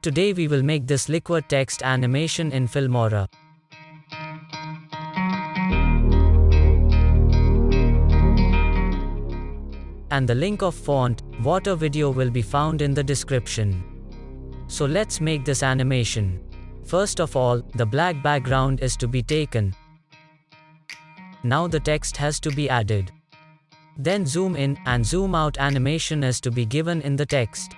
Today we will make this liquid text animation in Filmora. And the link of font, water video will be found in the description. So let's make this animation. First of all, the black background is to be taken. Now the text has to be added. Then zoom in and zoom out animation is to be given in the text.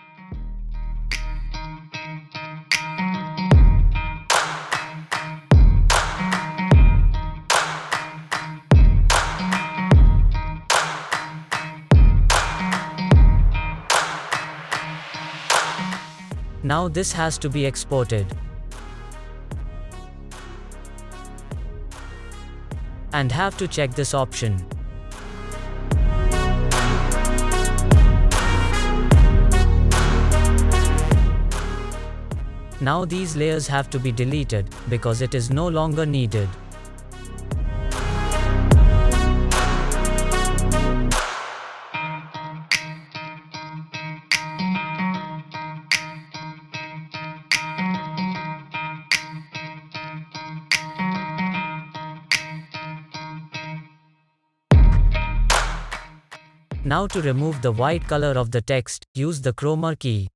Now this has to be exported. And have to check this option. Now these layers have to be deleted, because it is no longer needed. Now to remove the white color of the text, use the 𝗘𝗺 key.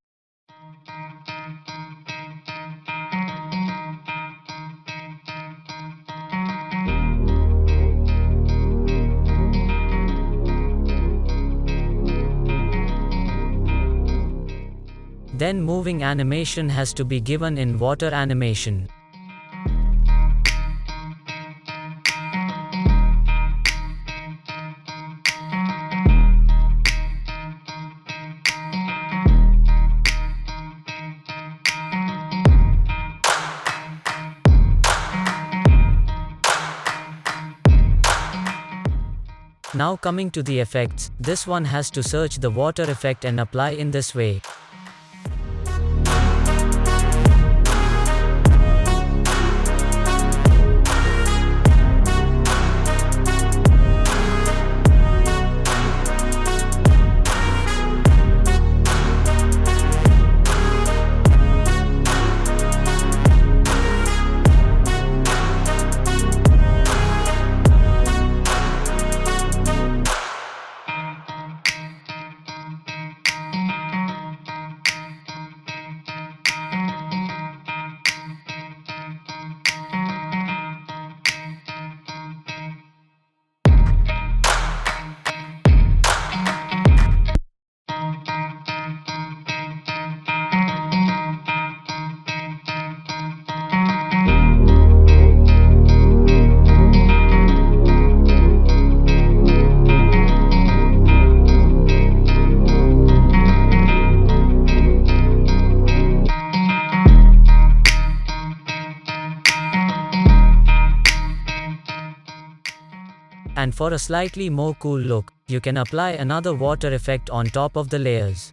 Then moving animation has to be given in water animation. Now coming to the effects, this one has to search the water effect and apply in this way. And for a slightly more cool look, you can apply another water effect on top of the layers.